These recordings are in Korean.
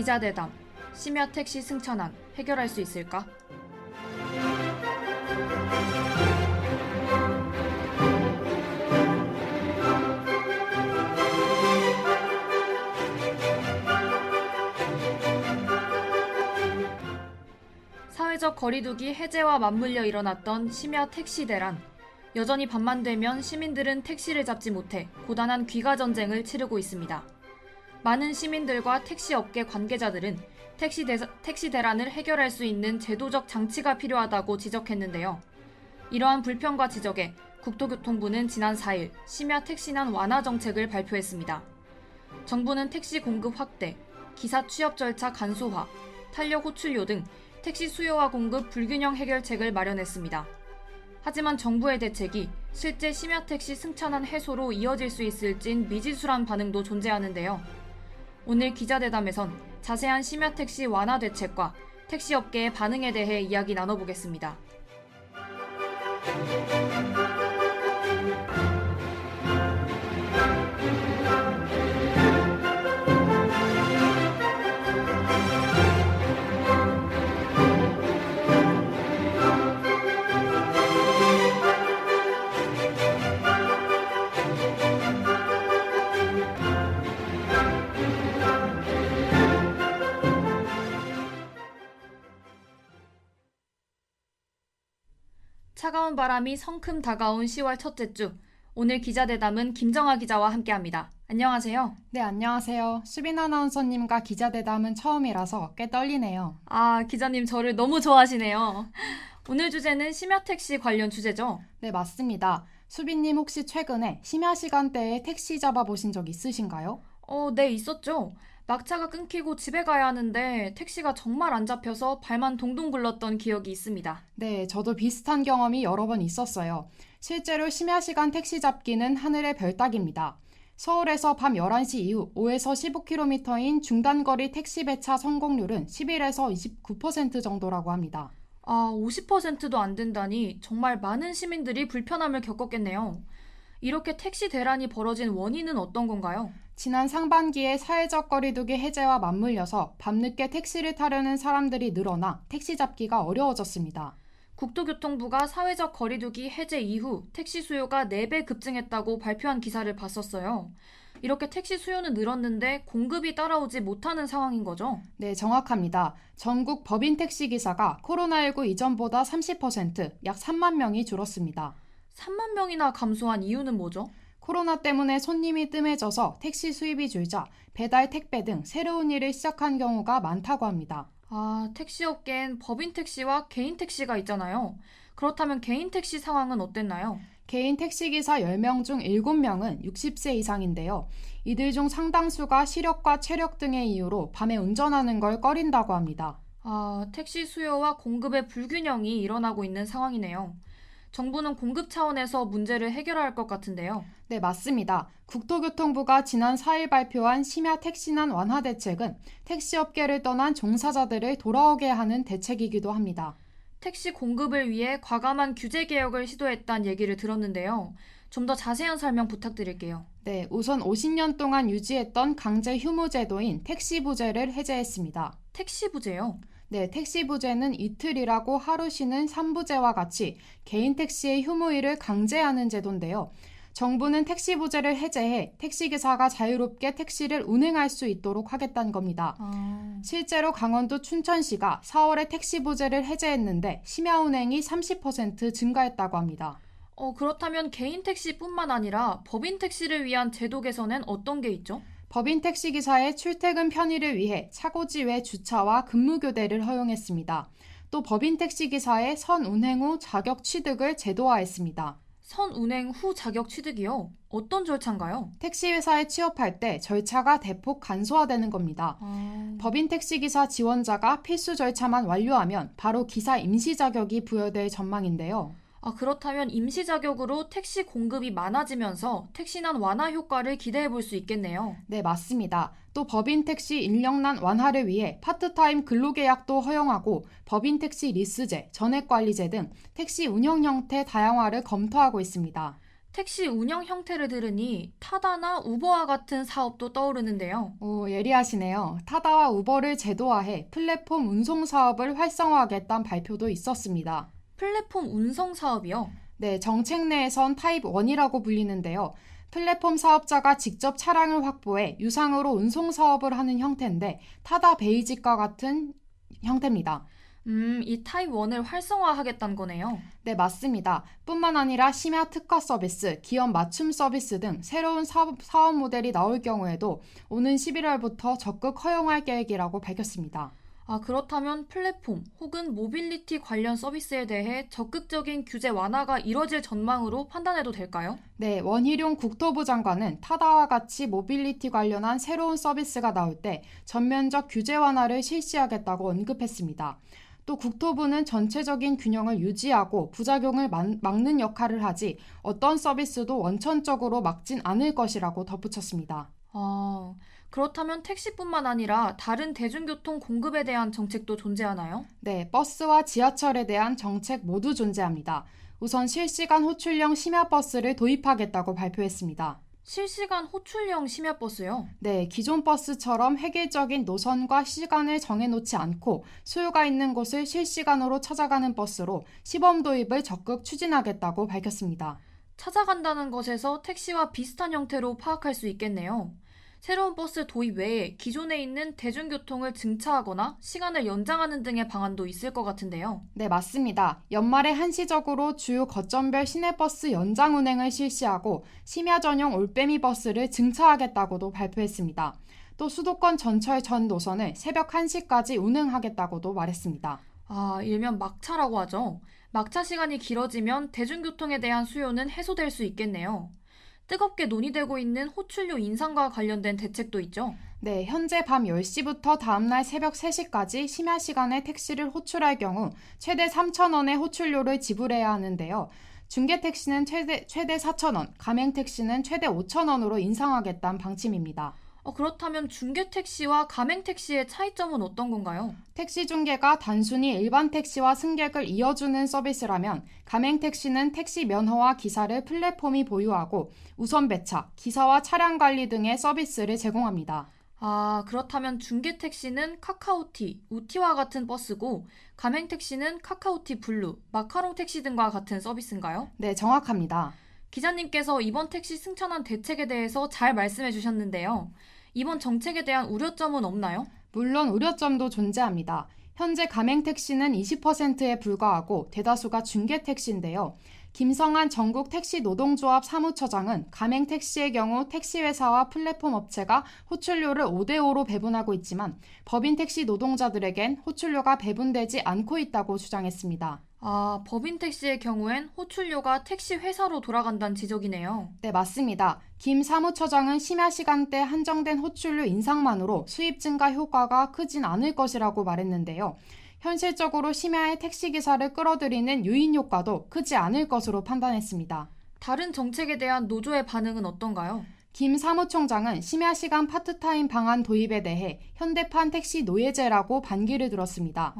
기자대담, 심야 택시 승천안 해결할 수 있을까? 사회적 거리두기 해제와 맞물려 일어났던 심야 택시 대란. 여전히 밤만 되면 시민들은 택시를 잡지 못해 고단한 귀가 전쟁을 치르고 있습니다. 많은 시민들과 택시업계 관계자들은 택시 대란을 해결할 수 있는 제도적 장치가 필요하다고 지적했는데요. 이러한 불평과 지적에 국토교통부는 지난 4일 심야 택시난 완화 정책을 발표했습니다. 정부는 택시 공급 확대, 기사 취업 절차 간소화, 탄력 호출료 등 택시 수요와 공급 불균형 해결책을 마련했습니다. 하지만 정부의 대책이 실제 심야 택시 승천안 해소로 이어질 수 있을진 미지수란 반응도 존재하는데요. 오늘 기자대담에선 자세한 심야 택시 완화 대책과 택시업계의 반응에 대해 이야기 나눠보겠습니다. 차가운 바람이 성큼 다가온 10월 첫째 주, 오늘 기자대담은 김정아 기자와 함께합니다. 안녕하세요. 네, 안녕하세요. 수빈 아나운서님과 기자대담은 처음이라서 꽤 떨리네요. 기자님 저를 너무 좋아하시네요. 오늘 주제는 심야 택시 관련 주제죠? 네, 맞습니다. 수빈님 혹시 최근에 심야 시간대에 택시 잡아보신 적 있으신가요? 네, 있었죠. 막차가 끊기고 집에 가야 하는데 택시가 정말 안 잡혀서 발만 동동 굴렀던 기억이 있습니다. 네, 저도 비슷한 경험이 여러 번 있었어요. 실제로 심야 시간 택시 잡기는 하늘의 별 따기입니다. 서울에서 밤 11시 이후 5에서 15km인 중단거리 택시 배차 성공률은 11에서 29% 정도라고 합니다. 50%도 안 된다니 정말 많은 시민들이 불편함을 겪었겠네요. 이렇게 택시 대란이 벌어진 원인은 어떤 건가요? 지난 상반기에 사회적 거리두기 해제와 맞물려서 밤늦게 택시를 타려는 사람들이 늘어나 택시 잡기가 어려워졌습니다. 국토교통부가 사회적 거리두기 해제 이후 택시 수요가 4배 급증했다고 발표한 기사를 봤었어요. 이렇게 택시 수요는 늘었는데 공급이 따라오지 못하는 상황인 거죠? 네, 정확합니다. 전국 법인 택시 기사가 코로나19 이전보다 30%, 약 3만 명이 줄었습니다. 3만 명이나 감소한 이유는 뭐죠? 코로나 때문에 손님이 뜸해져서 택시 수입이 줄자 배달, 택배 등 새로운 일을 시작한 경우가 많다고 합니다. 택시업계엔 법인 택시와 개인 택시가 있잖아요. 그렇다면 개인 택시 상황은 어땠나요? 개인 택시기사 10명 중 7명은 60세 이상인데요. 이들 중 상당수가 시력과 체력 등의 이유로 밤에 운전하는 걸 꺼린다고 합니다. 택시 수요와 공급의 불균형이 일어나고 있는 상황이네요. 정부는 공급 차원에서 문제를 해결할 것 같은데요. 네, 맞습니다. 국토교통부가 지난 4일 발표한 심야 택시난 완화 대책은 택시업계를 떠난 종사자들을 돌아오게 하는 대책이기도 합니다. 택시 공급을 위해 과감한 규제 개혁을 시도했다는 얘기를 들었는데요. 좀 더 자세한 설명 부탁드릴게요. 네, 우선 50년 동안 유지했던 강제 휴무 제도인 택시부제를 해제했습니다. 택시부제요? 네, 택시부제는 이틀 일하고 하루 쉬는 3부제와 같이 개인 택시의 휴무일을 강제하는 제도인데요. 정부는 택시부제를 해제해 택시기사가 자유롭게 택시를 운행할 수 있도록 하겠다는 겁니다. 실제로 강원도 춘천시가 4월에 택시부제를 해제했는데 심야 운행이 30% 증가했다고 합니다. 그렇다면 개인 택시뿐만 아니라 법인 택시를 위한 제도 개선엔 어떤 게 있죠? 법인 택시기사의 출퇴근 편의를 위해 차고지 외 주차와 근무교대를 허용했습니다. 또 법인 택시기사의 선운행 후 자격 취득을 제도화했습니다. 선운행 후 자격 취득이요? 어떤 절차인가요? 택시회사에 취업할 때 절차가 대폭 간소화되는 겁니다. 법인 택시기사 지원자가 필수 절차만 완료하면 바로 기사 임시 자격이 부여될 전망인데요. 그렇다면 임시 자격으로 택시 공급이 많아지면서 택시난 완화 효과를 기대해 볼 수 있겠네요. 네, 맞습니다. 또 법인 택시 인력난 완화를 위해 파트타임 근로계약도 허용하고 법인 택시 리스제, 전액관리제 등 택시 운영 형태 다양화를 검토하고 있습니다. 택시 운영 형태를 들으니 타다나 우버와 같은 사업도 떠오르는데요. 오, 예리하시네요. 타다와 우버를 제도화해 플랫폼 운송 사업을 활성화하겠다는 발표도 있었습니다. 플랫폼 운송 사업이요. 네, 정책 내에선 타입 1이라고 불리는데요. 플랫폼 사업자가 직접 차량을 확보해 유상으로 운송 사업을 하는 형태인데 타다 베이직과 같은 형태입니다. 이 타입 1을 활성화하겠다는 거네요. 네, 맞습니다. 뿐만 아니라 심야 특화 서비스, 기업 맞춤 서비스 등 새로운 사업 모델이 나올 경우에도 오는 11월부터 적극 허용할 계획이라고 밝혔습니다. 그렇다면 플랫폼 혹은 모빌리티 관련 서비스에 대해 적극적인 규제 완화가 이뤄질 전망으로 판단해도 될까요? 네, 원희룡 국토부 장관은 타다와 같이 모빌리티 관련한 새로운 서비스가 나올 때 전면적 규제 완화를 실시하겠다고 언급했습니다. 또 국토부는 전체적인 균형을 유지하고 부작용을 막는 역할을 하지 어떤 서비스도 원천적으로 막진 않을 것이라고 덧붙였습니다. 그렇다면 택시뿐만 아니라 다른 대중교통 공급에 대한 정책도 존재하나요? 네, 버스와 지하철에 대한 정책 모두 존재합니다. 우선 실시간 호출형 심야버스를 도입하겠다고 발표했습니다. 실시간 호출형 심야버스요? 네, 기존 버스처럼 획일적인 노선과 시간을 정해놓지 않고 수요가 있는 곳을 실시간으로 찾아가는 버스로 시범 도입을 적극 추진하겠다고 밝혔습니다. 찾아간다는 것에서 택시와 비슷한 형태로 파악할 수 있겠네요. 새로운 버스 도입 외에 기존에 있는 대중교통을 증차하거나 시간을 연장하는 등의 방안도 있을 것 같은데요. 네, 맞습니다. 연말에 한시적으로 주요 거점별 시내버스 연장 운행을 실시하고 심야 전용 올빼미 버스를 증차하겠다고도 발표했습니다. 또 수도권 전철 전 노선을 새벽 1시까지 운행하겠다고도 말했습니다. 일면 막차라고 하죠. 막차 시간이 길어지면 대중교통에 대한 수요는 해소될 수 있겠네요. 뜨겁게 논의되고 있는 호출료 인상과 관련된 대책도 있죠. 네, 현재 밤 10시부터 다음날 새벽 3시까지 심야 시간에 택시를 호출할 경우 최대 3,000원의 호출료를 지불해야 하는데요. 중개택시는 최대 4,000원, 가맹택시는 최대 5,000원으로 인상하겠다는 방침입니다. 그렇다면 중개택시와 가맹택시의 차이점은 어떤 건가요? 택시 중개가 단순히 일반 택시와 승객을 이어주는 서비스라면 가맹택시는 택시 면허와 기사를 플랫폼이 보유하고 우선 배차, 기사와 차량 관리 등의 서비스를 제공합니다. 그렇다면 중개택시는 카카오티, 우티와 같은 버스고 가맹택시는 카카오티 블루, 마카롱 택시 등과 같은 서비스인가요? 네, 정확합니다. 기자님께서 이번 택시 승천안 대책에 대해서 잘 말씀해 주셨는데요. 이번 정책에 대한 우려점은 없나요? 물론 우려점도 존재합니다. 현재 가맹택시는 20%에 불과하고 대다수가 중개택시인데요. 김성한 전국 택시 노동조합 사무처장은 가맹택시의 경우 택시회사와 플랫폼 업체가 호출료를 5대5로 배분하고 있지만 법인 택시 노동자들에겐 호출료가 배분되지 않고 있다고 주장했습니다. 법인 택시의 경우엔 호출료가 택시 회사로 돌아간다는 지적이네요. 네, 맞습니다. 김 사무처장은 심야 시간대 한정된 호출료 인상만으로 수입 증가 효과가 크진 않을 것이라고 말했는데요. 현실적으로 심야에 택시기사를 끌어들이는 유인 효과도 크지 않을 것으로 판단했습니다. 다른 정책에 대한 노조의 반응은 어떤가요? 김 사무총장은 심야 시간 파트타임 방안 도입에 대해 현대판 택시 노예제라고 반기를 들었습니다.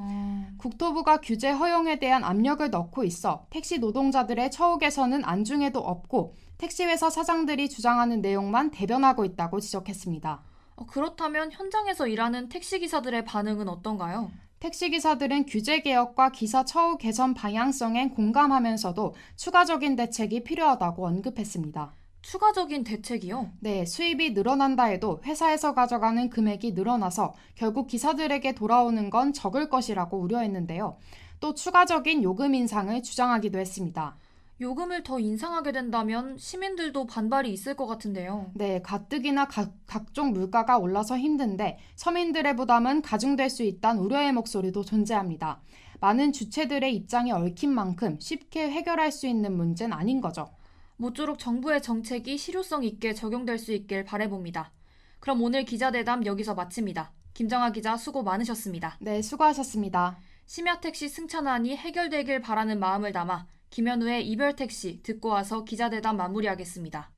국토부가 규제 허용에 대한 압력을 넣고 있어 택시 노동자들의 처우 개선은 안중에도 없고 택시회사 사장들이 주장하는 내용만 대변하고 있다고 지적했습니다. 그렇다면 현장에서 일하는 택시기사들의 반응은 어떤가요? 택시기사들은 규제 개혁과 기사 처우 개선 방향성엔 공감하면서도 추가적인 대책이 필요하다고 언급했습니다. 추가적인 대책이요? 네, 수입이 늘어난다 해도 회사에서 가져가는 금액이 늘어나서 결국 기사들에게 돌아오는 건 적을 것이라고 우려했는데요. 또 추가적인 요금 인상을 주장하기도 했습니다. 요금을 더 인상하게 된다면 시민들도 반발이 있을 것 같은데요. 네, 가뜩이나 각종 물가가 올라서 힘든데 서민들의 부담은 가중될 수 있다는 우려의 목소리도 존재합니다. 많은 주체들의 입장이 얽힌 만큼 쉽게 해결할 수 있는 문제는 아닌 거죠. 모쪼록 정부의 정책이 실효성 있게 적용될 수 있길 바라봅니다. 그럼 오늘 기자대담 여기서 마칩니다. 김정아 기자 수고 많으셨습니다. 네, 수고하셨습니다. 심야택시 승천안이 해결되길 바라는 마음을 담아 김현우의 이별택시 듣고 와서 기자대담 마무리하겠습니다.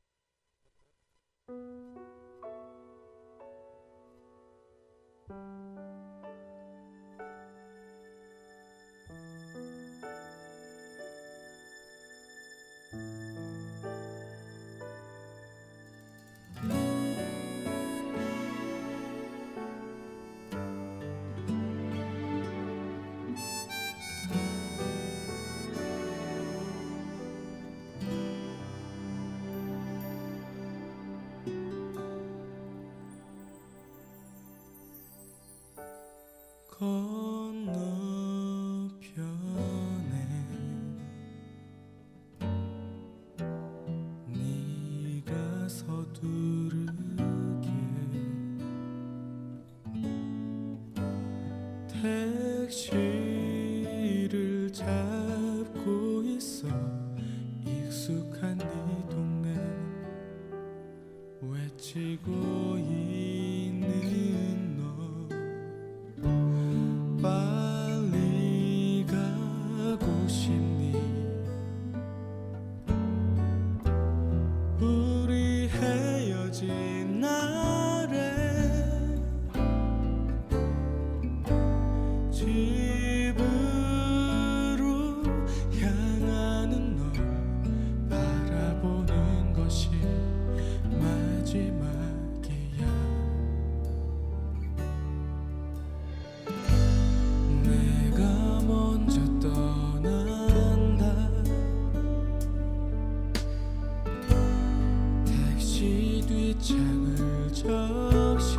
건너편에 네가 서두르게 택시를 잡고 있어. 익숙한 네 동네 외치고 있는 너. 빨리 가고 싶니? 우리 헤어진 날에 집으로 향하는 널 바라보는 것이 마지막이야. 내가 먼저 떠난다. 택시 뒷창을 적시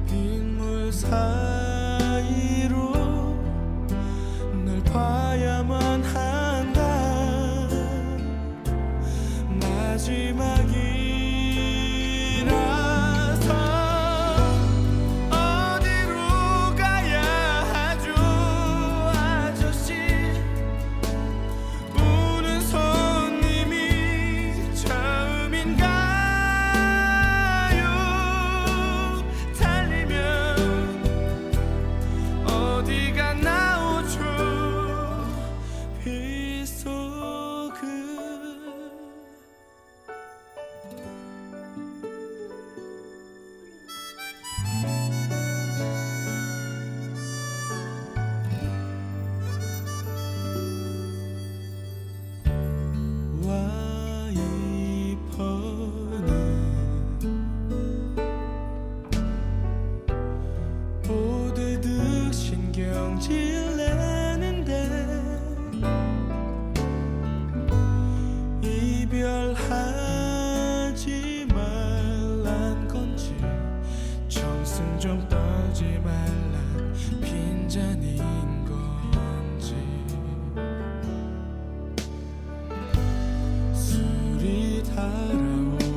빗물 사이로 널 봐야만 한다. 마지막이라서 어디로 가야 하죠? 아저씨, 우는 손님이 처음인가요? 달리면 어디가 나오죠? 빗속을 와이퍼는 보드득 신경질 내는데 이별하지 말란 건지 정승 좀 떨지 말란 빈잔인 건지. 술이 달아오른다.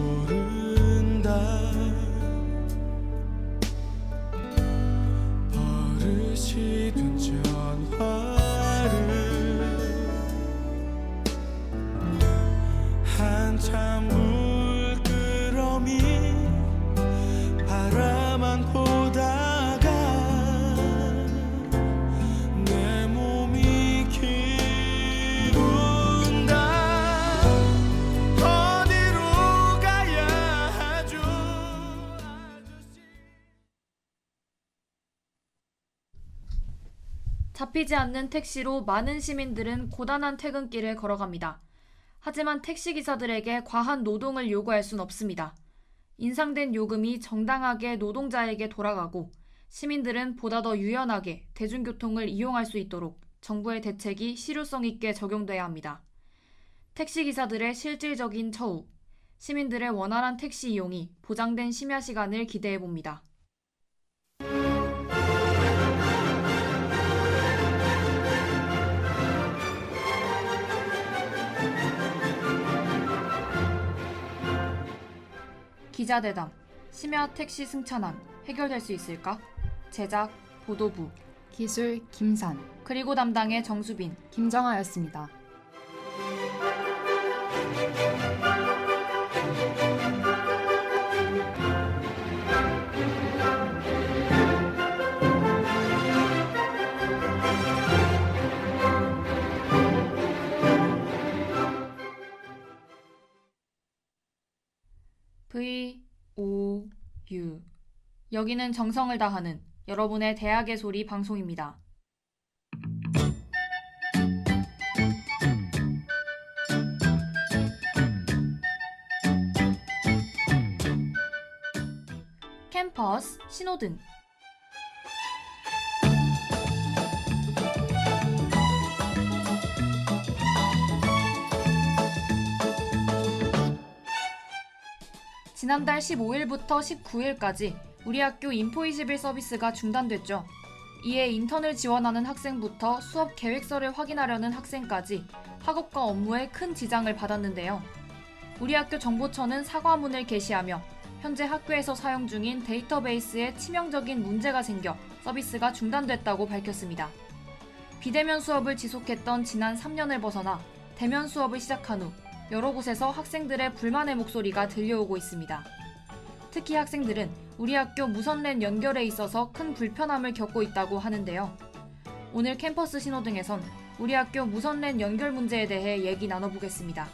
버릇이 된 전화를 한참 물끄러미 바라만 보다가 내 몸이 기운다. 어디로 가야 하죠? 아저씨. 잡히지 않는 택시로 많은 시민들은 고단한 퇴근길을 걸어갑니다. 하지만 택시기사들에게 과한 노동을 요구할 순 없습니다. 인상된 요금이 정당하게 노동자에게 돌아가고 시민들은 보다 더 유연하게 대중교통을 이용할 수 있도록 정부의 대책이 실효성 있게 적용돼야 합니다. 택시기사들의 실질적인 처우, 시민들의 원활한 택시 이용이 보장된 심야 시간을 기대해봅니다. 기자대담, 심야 택시 승천안 해결될 수 있을까? 제작, 보도부, 기술 김산, 그리고 담당의 정수빈. 김정아였습니다. VOU. 여기는 정성을 다하는 여러분의 대학의 소리 방송입니다. 캠퍼스 신호등. 지난달 15일부터 19일까지 우리 학교 인포21 서비스가 중단됐죠. 이에 인턴을 지원하는 학생부터 수업 계획서를 확인하려는 학생까지 학업과 업무에 큰 지장을 받았는데요. 우리 학교 정보처는 사과문을 게시하며 현재 학교에서 사용 중인 데이터베이스에 치명적인 문제가 생겨 서비스가 중단됐다고 밝혔습니다. 비대면 수업을 지속했던 지난 3년을 벗어나 대면 수업을 시작한 후 여러 곳에서 학생들의 불만의 목소리가 들려오고 있습니다. 특히 학생들은 우리 학교 무선랜 연결에 있어서 큰 불편함을 겪고 있다고 하는데요. 오늘 캠퍼스 신호등에선 우리 학교 무선랜 연결 문제에 대해 얘기 나눠보겠습니다.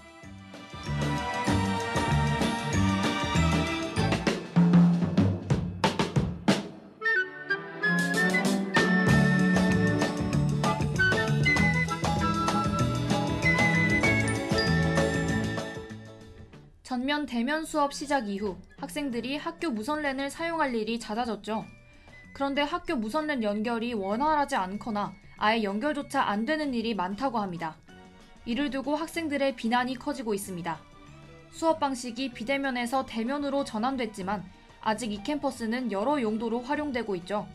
전면 대면 수업 시작 이후 학생들이 학교 무선랜을 사용할 일이 잦아졌죠. 그런데 학교 무선랜 연결이 원활하지 않거나 아예 연결조차 안 되는 일이 많다고 합니다. 이를 두고 학생들의 비난이 커지고 있습니다. 수업 방식이 비대면에서 대면으로 전환됐지만 아직 이 캠퍼스는 여러 용도로 활용되고 있죠.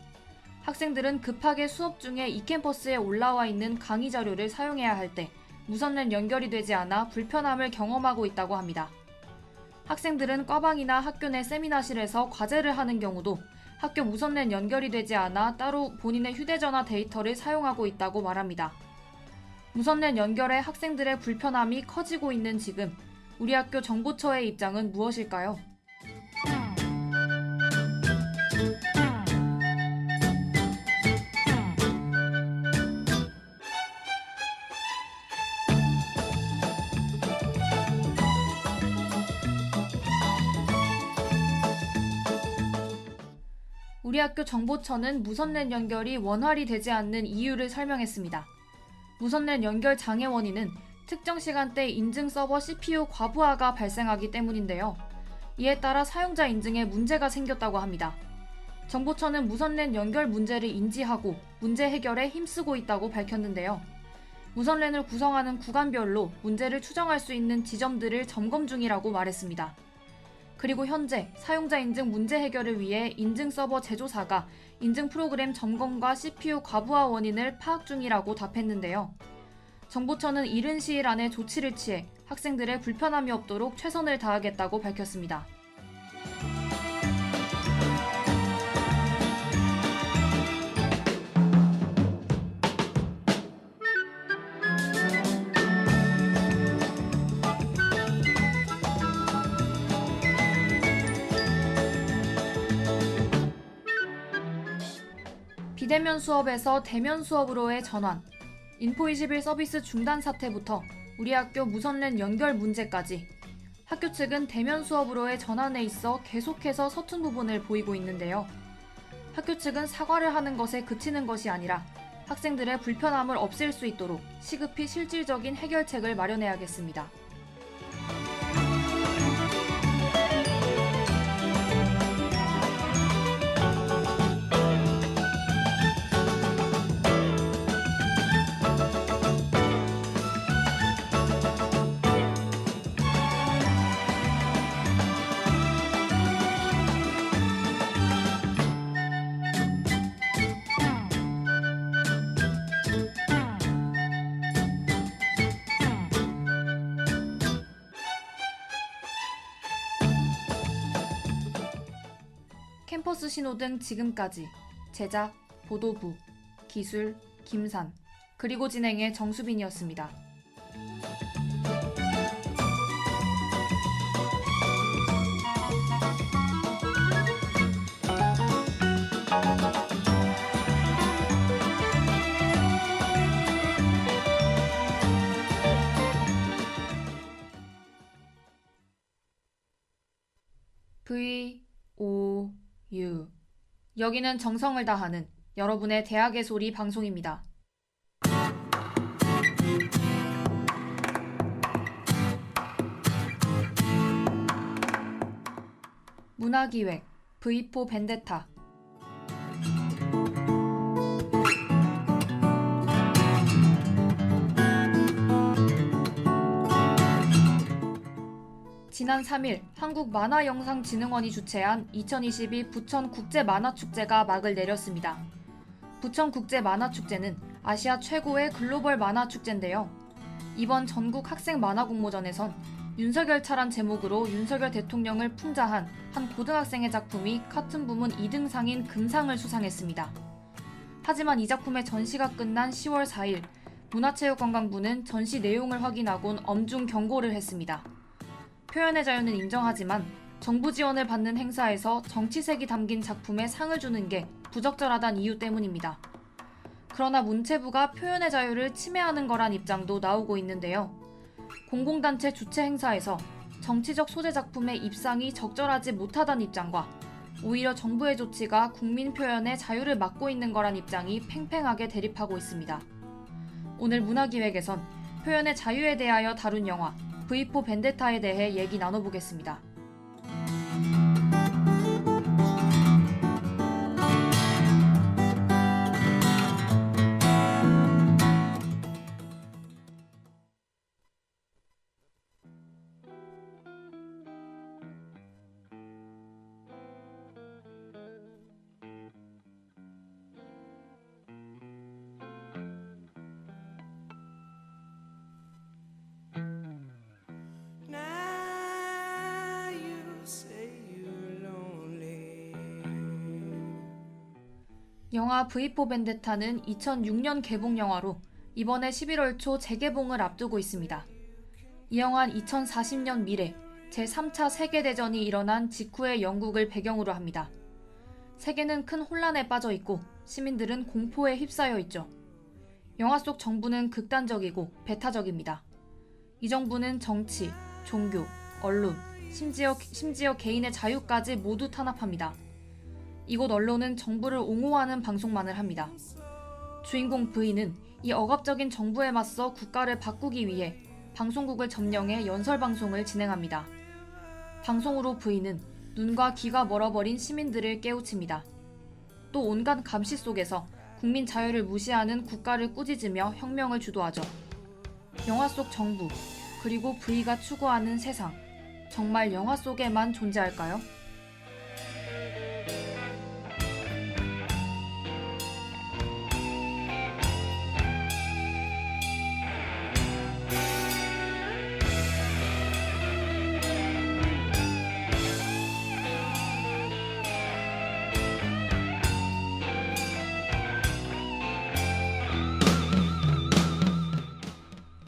학생들은 급하게 수업 중에 이 캠퍼스에 올라와 있는 강의 자료를 사용해야 할 때 무선랜 연결이 되지 않아 불편함을 경험하고 있다고 합니다. 학생들은 과방이나 학교 내 세미나실에서 과제를 하는 경우도 학교 무선랜 연결이 되지 않아 따로 본인의 휴대전화 데이터를 사용하고 있다고 말합니다. 무선랜 연결에 학생들의 불편함이 커지고 있는 지금 우리 학교 정보처의 입장은 무엇일까요? 우리 학교 정보처는 무선랜 연결이 원활히 되지 않는 이유를 설명했습니다. 무선랜 연결 장애 원인은 특정 시간대 인증 서버 CPU 과부하가 발생하기 때문인데요. 이에 따라 사용자 인증에 문제가 생겼다고 합니다. 정보처는 무선랜 연결 문제를 인지하고 문제 해결에 힘쓰고 있다고 밝혔는데요. 무선랜을 구성하는 구간별로 문제를 추정할 수 있는 지점들을 점검 중이라고 말했습니다. 그리고 현재 사용자 인증 문제 해결을 위해 인증 서버 제조사가 인증 프로그램 점검과 CPU 과부하 원인을 파악 중이라고 답했는데요. 정보처는 이른 시일 안에 조치를 취해 학생들의 불편함이 없도록 최선을 다하겠다고 밝혔습니다. 비대면 수업에서 대면 수업으로의 전환, 인포21 서비스 중단 사태부터 우리 학교 무선랜 연결 문제까지 학교 측은 대면 수업으로의 전환에 있어 계속해서 서툰 부분을 보이고 있는데요. 학교 측은 사과를 하는 것에 그치는 것이 아니라 학생들의 불편함을 없앨 수 있도록 시급히 실질적인 해결책을 마련해야겠습니다. 캠퍼스 신호등 지금까지 제작 보도부, 기술 김산, 그리고 진행의 정수빈이었습니다. VOU 여기는 정성을 다하는 여러분의 대학의 소리 방송입니다. 문화기획 V4 벤데타 지난 지난 3일 한국만화영상진흥원이 주최한 2022 부천국제만화축제가 막을 내렸습니다. 부천국제만화축제는 아시아 최고의 글로벌 만화축제인데요. 이번 전국 학생 만화공모전에선 윤석열차란 제목으로 윤석열 대통령을 풍자한 한 고등학생의 작품이 카툰 부문 2등상인 금상을 수상했습니다. 하지만 이 작품의 전시가 끝난 10월 4일 문화체육관광부는 전시 내용을 확인하곤 엄중 경고를 했습니다. 표현의 자유는 인정하지만 정부 지원을 받는 행사에서 정치색이 담긴 작품에 상을 주는 게 부적절하다는 이유 때문입니다. 그러나 문체부가 표현의 자유를 침해하는 거란 입장도 나오고 있는데요. 공공단체 주최 행사에서 정치적 소재 작품의 입상이 적절하지 못하다는 입장과 오히려 정부의 조치가 국민 표현의 자유를 막고 있는 거란 입장이 팽팽하게 대립하고 있습니다. 오늘 문화기획에선 표현의 자유에 대하여 다룬 영화 V4 벤데타에 대해 얘기 나눠보겠습니다. Now you say you're lonely. 영화 V4 벤데타는 2006년 개봉 영화로 이번에 11월 초 재개봉을 앞두고 있습니다. 이 영화는 2040년 미래 제3차 세계대전이 일어난 직후의 영국을 배경으로 합니다. 세계는 큰 혼란에 빠져 있고 시민들은 공포에 휩싸여 있죠. 영화 속 정부는 극단적이고 배타적입니다. 이 정부는 정치, 종교, 언론, 심지어 개인의 자유까지 모두 탄압합니다. 이곳 언론은 정부를 옹호하는 방송만을 합니다. 주인공 V는 이 억압적인 정부에 맞서 국가를 바꾸기 위해 방송국을 점령해 연설방송을 진행합니다. 방송으로 V는 눈과 귀가 멀어버린 시민들을 깨우칩니다. 또 온갖 감시 속에서 국민 자유를 무시하는 국가를 꾸짖으며 혁명을 주도하죠. 영화 속 정부, 그리고 V가 추구하는 세상, 정말 영화 속에만 존재할까요?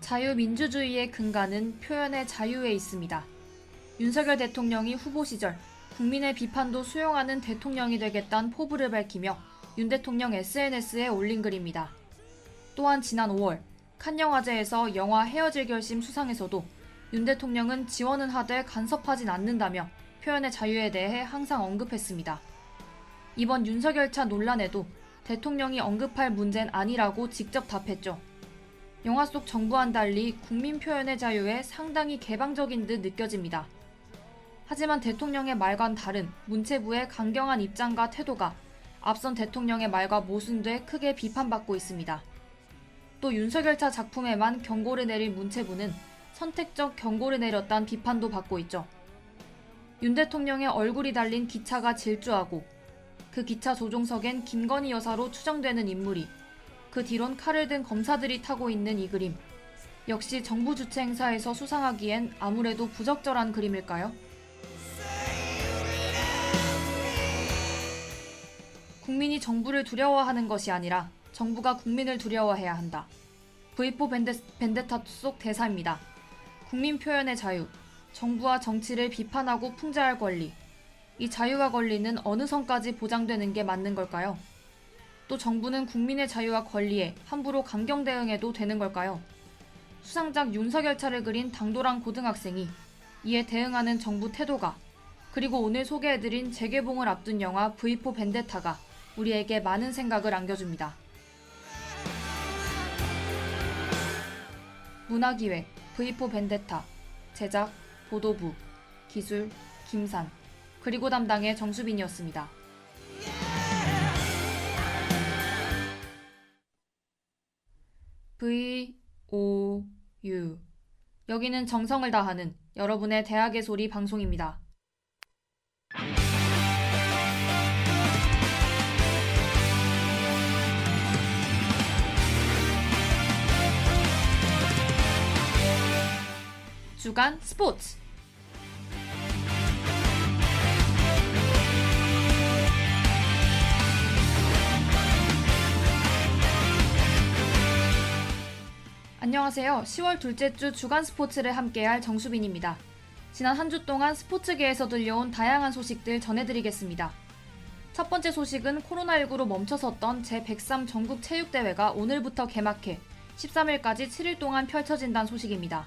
자유민주주의의 근간은 표현의 자유에 있습니다. 윤석열 대통령이 후보 시절 국민의 비판도 수용하는 대통령이 되겠다는 포부를 밝히며 윤 대통령 SNS에 올린 글입니다. 또한 지난 5월 칸 영화제에서 영화 헤어질 결심 수상에서도 윤 대통령은 지원은 하되 간섭하진 않는다며 표현의 자유에 대해 항상 언급했습니다. 이번 윤석열차 논란에도 대통령이 언급할 문제는 아니라고 직접 답했죠. 영화 속 정부와는 달리 국민 표현의 자유에 상당히 개방적인 듯 느껴집니다. 하지만 대통령의 말과는 다른 문체부의 강경한 입장과 태도가 앞선 대통령의 말과 모순돼 크게 비판받고 있습니다. 또 윤석열차 작품에만 경고를 내릴 문체부는 선택적 경고를 내렸다는 비판도 받고 있죠. 윤 대통령의 얼굴이 달린 기차가 질주하고 그 기차 조종석엔 김건희 여사로 추정되는 인물이 그 뒤론 칼을 든 검사들이 타고 있는 이 그림. 역시 정부 주최 행사에서 수상하기엔 아무래도 부적절한 그림일까요? 국민이 정부를 두려워하는 것이 아니라 정부가 국민을 두려워해야 한다. V4 벤데타 속 대사입니다. 국민 표현의 자유, 정부와 정치를 비판하고 풍자할 권리. 이 자유와 권리는 어느 선까지 보장되는 게 맞는 걸까요? 또 정부는 국민의 자유와 권리에 함부로 강경 대응해도 되는 걸까요? 수상작 윤석열차를 그린 당돌한 고등학생이 이에 대응하는 정부 태도가, 그리고 오늘 소개해드린 재개봉을 앞둔 영화 V4 벤데타가 우리에게 많은 생각을 안겨줍니다. 문화기획 V4 벤데타, 제작 보도부, 기술 김산, 그리고 담당의 정수빈이었습니다. V-O-U 여기는 정성을 다하는 여러분의 대학의 소리 방송입니다. 주간 스포츠. 안녕하세요. 10월 둘째 주 주간 스포츠를 함께할 정수빈입니다. 지난 한 주 동안 스포츠계에서 들려온 다양한 소식들 전해드리겠습니다. 첫 번째 소식은 코로나19로 멈춰섰던 제103 전국 체육대회가 오늘부터 개막해 13일까지 7일 동안 펼쳐진다는 소식입니다.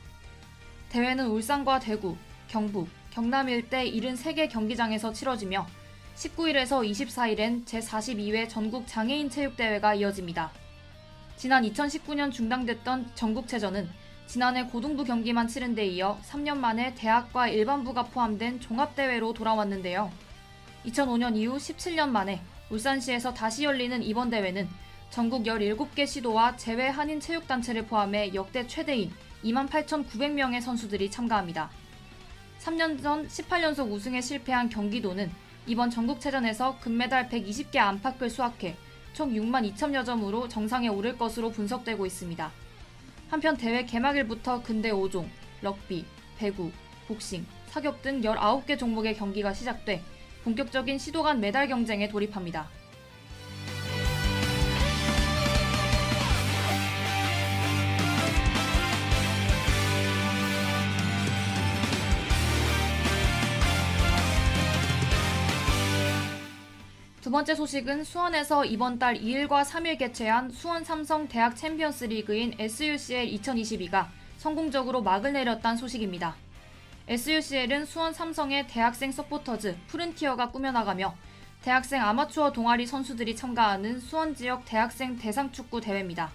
대회는 울산과 대구, 경북, 경남 일대 73개 경기장에서 치러지며 19일에서 24일엔 제42회 전국 장애인 체육대회가 이어집니다. 지난 2019년 중단됐던 전국체전은 지난해 고등부 경기만 치른 데 이어 3년 만에 대학과 일반부가 포함된 종합대회로 돌아왔는데요. 2005년 이후 17년 만에 울산시에서 다시 열리는 이번 대회는 전국 17개 시도와 제외 한인 체육단체를 포함해 역대 최대인 28,900명의 선수들이 참가합니다. 3년 전 18연속 우승에 실패한 경기도는 이번 전국체전에서 금메달 120개 안팎을 수확해 총 6만 2천여 점으로 정상에 오를 것으로 분석되고 있습니다. 한편 대회 개막일부터 근대 5종, 럭비, 배구, 복싱, 사격 등 19개 종목의 경기가 시작돼 본격적인 시도 간 메달 경쟁에 돌입합니다. 두 번째 소식은 수원에서 이번 달 2일과 3일 개최한 수원 삼성 대학 챔피언스 리그인 SUCL 2022가 성공적으로 막을 내렸다는 소식입니다. SUCL은 수원 삼성의 대학생 서포터즈 푸른티어가 꾸며나가며 대학생 아마추어 동아리 선수들이 참가하는 수원 지역 대학생 대상축구 대회입니다.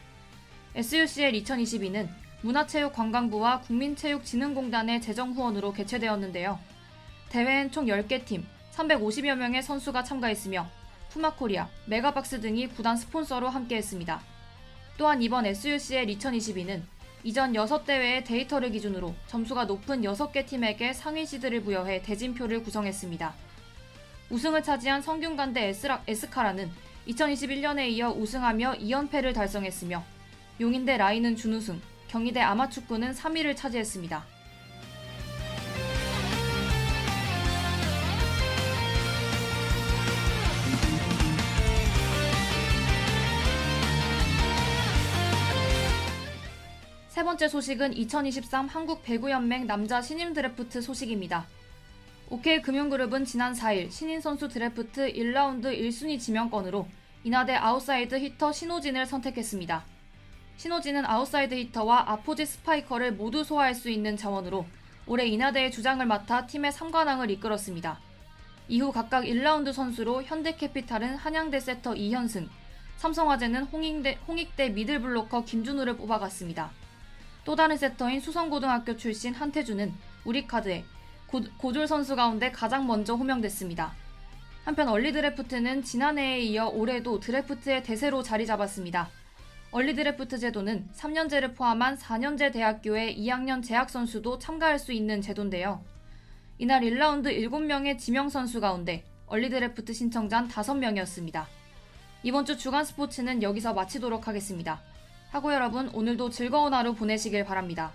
SUCL 2022는 문화체육관광부와 국민체육진흥공단의 재정 후원으로 개최되었는데요. 대회엔 총 10개 팀, 350여 명의 선수가 참가했으며 푸마코리아, 메가박스 등이 구단 스폰서로 함께했습니다. 또한 이번 SUCL 2022는 이전 6대회의 데이터를 기준으로 점수가 높은 6개 팀에게 상위 시드를 부여해 대진표를 구성했습니다. 우승을 차지한 성균관대 에스카라는 2021년에 이어 우승하며 2연패를 달성했으며 용인대 라인은 준우승, 경희대 아마축구는 3위를 차지했습니다. 세 번째 소식은 2023 한국배구연맹 남자 신인 드래프트 소식입니다. OK금융그룹은 지난 4일 신인 선수 드래프트 1라운드 1순위 지명권으로 인하대 아웃사이드 히터 신호진을 선택했습니다. 신호진은 아웃사이드 히터와 아포지 스파이커를 모두 소화할 수 있는 자원으로 올해 인하대의 주장을 맡아 팀의 3관왕을 이끌었습니다. 이후 각각 1라운드 선수로 현대캐피탈은 한양대 세터 이현승, 삼성화재는 홍익대 미들블로커 김준우를 뽑아갔습니다. 또 다른 세터인 수성고등학교 출신 한태준은 우리카드에 고졸 선수 가운데 가장 먼저 호명됐습니다. 한편 얼리드래프트는 지난해에 이어 올해도 드래프트의 대세로 자리 잡았습니다. 얼리드래프트 제도는 3년제를 포함한 4년제 대학교의 2학년 재학 선수도 참가할 수 있는 제도인데요. 이날 1라운드 7명의 지명 선수 가운데 얼리드래프트 신청자는 5명이었습니다. 이번 주 주간 스포츠는 여기서 마치도록 하겠습니다. 하고 여러분 오늘도 즐거운 하루 보내시길 바랍니다.